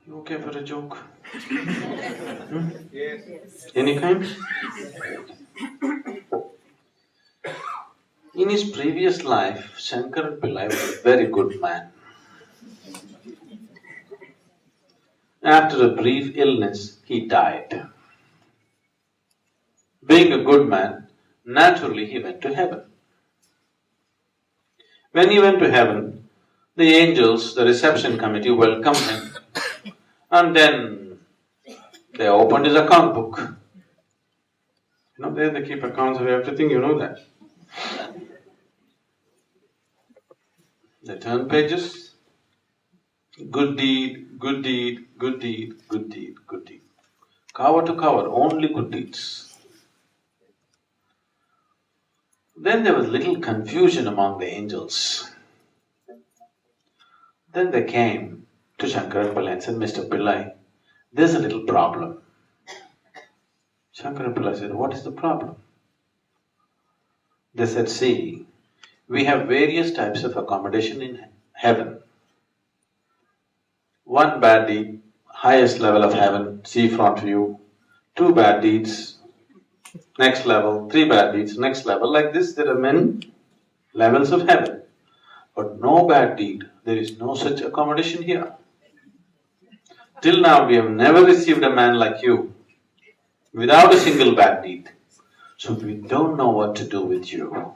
You okay for a joke? Yes. Any kind? In his previous life, Shankaran Pillai was a very good man. After a brief illness, he died. Being a good man, naturally he went to heaven. When he went to heaven, the angels, the reception committee welcomed him, and then they opened his account book. There they keep accounts of everything, you know that. They turn pages, good deed, good deed, good deed, good deed, good deed. Cover to cover, only good deeds. Then there was little confusion among the angels. Then they came to Shankaran Pillai and said, Mr. Pillai, there's a little problem. Shankaran Pillai said, what is the problem? They said, see, we have various types of accommodation in heaven. One bad deed, highest level of heaven, seafront view. Two bad deeds, next level. Three bad deeds, next level. Like this, there are many levels of heaven. But no bad deed, there is no such accommodation here. Till now we have never received a man like you without a single bad deed. So we don't know what to do with you.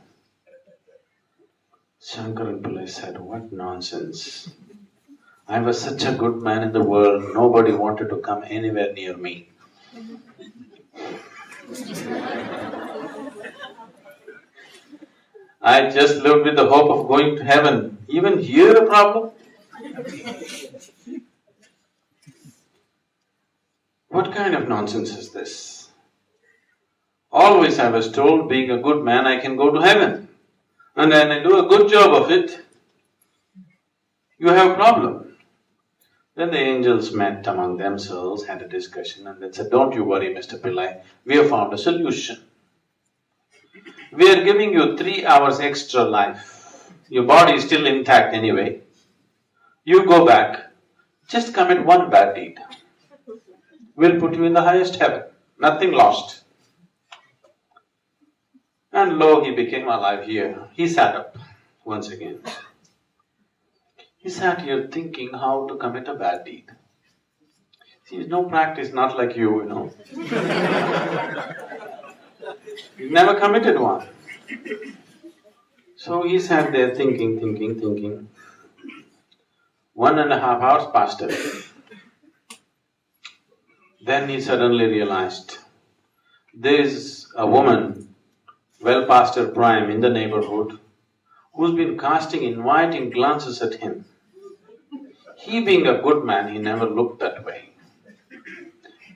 Shankaran Pillai said, what nonsense. I was such a good man in the world, nobody wanted to come anywhere near me. I just lived with the hope of going to heaven. Even here a problem? What kind of nonsense is this? Always I was told, being a good man, I can go to heaven. And when I do a good job of it, you have a problem. Then the angels met among themselves, had a discussion, and they said, don't you worry, Mr. Pillai, we have found a solution. We are giving you 3 hours extra life. Your body is still intact anyway. You go back, just commit one bad deed. We'll put you in the highest heaven, nothing lost. And lo, he became alive here. He sat up once again. He sat here thinking how to commit a bad deed. See, no practice, not like you, He's never committed one. So he sat there thinking. 1.5 hours passed away. Then he suddenly realized, there is a woman, well past her prime in the neighborhood, who's been casting inviting glances at him. He being a good man, he never looked that way.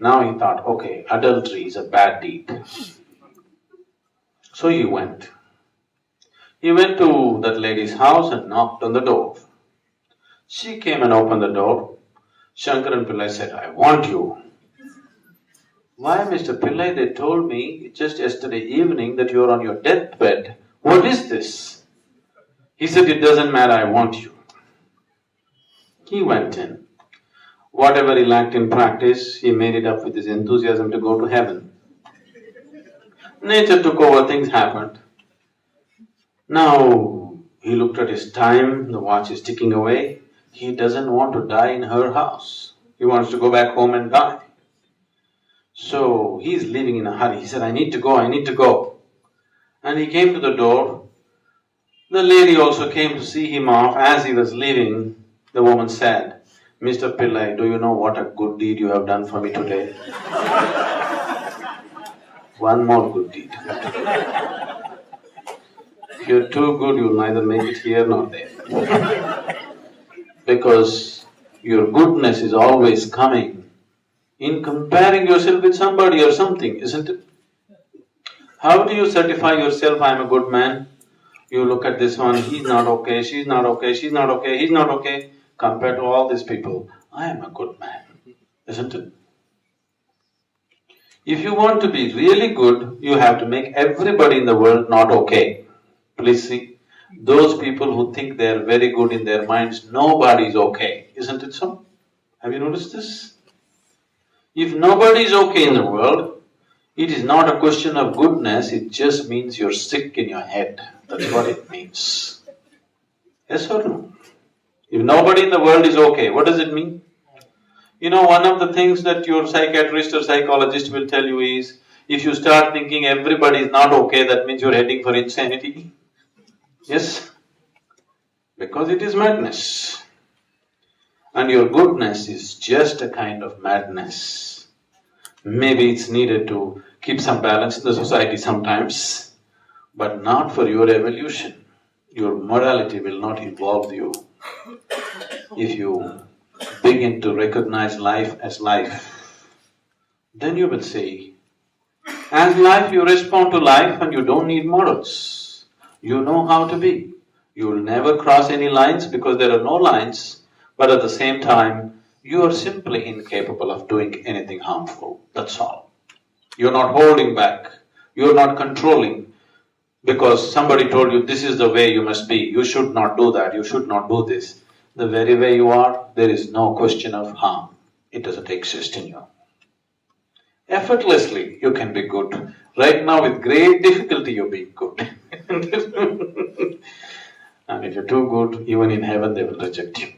Now he thought, okay, adultery is a bad deed. So he went. He went to that lady's house and knocked on the door. She came and opened the door. Shankaran Pillai said, I want you. Why, Mr. Pillai, they told me just yesterday evening that you are on your deathbed. What is this? He said, it doesn't matter, I want you. He went in. Whatever he lacked in practice, he made it up with his enthusiasm to go to heaven. Nature took over, things happened. Now, he looked at his time, the watch is ticking away. He doesn't want to die in her house. He wants to go back home and die. So, he's leaving in a hurry. He said, I need to go. And he came to the door. The lady also came to see him off. As he was leaving, the woman said, Mr. Pillai, do you know what a good deed you have done for me today? One more good deed. If you're too good, you'll neither make it here nor there. Because your goodness is always coming in comparing yourself with somebody or something, isn't it? How do you certify yourself, I'm a good man? You look at this one, he's not okay, she's not okay, she's not okay, he's not okay. Compared to all these people, I am a good man, isn't it? If you want to be really good, you have to make everybody in the world not okay. Please see, those people who think they are very good in their minds, nobody is okay, isn't it so? Have you noticed this? If nobody is okay in the world, it is not a question of goodness, it just means you're sick in your head. That's what it means. Yes or no? If nobody in the world is okay, what does it mean? You know, one of the things that your psychiatrist or psychologist will tell you is, if you start thinking everybody is not okay, that means you're heading for insanity. Yes? Because it is madness. And your goodness is just a kind of madness. Maybe it's needed to keep some balance in the society sometimes, but not for your evolution. Your morality will not involve you. If you begin to recognize life as life, then you will see, as life you respond to life and you don't need morals. You know how to be. You will never cross any lines because there are no lines, but at the same time, you are simply incapable of doing anything harmful, that's all. You're not holding back, you're not controlling because somebody told you this is the way you must be, you should not do that, you should not do this. The very way you are, there is no question of harm. It doesn't exist in you. Effortlessly, you can be good. Right now, with great difficulty, you're being good. And if you're too good, even in heaven, they will reject you.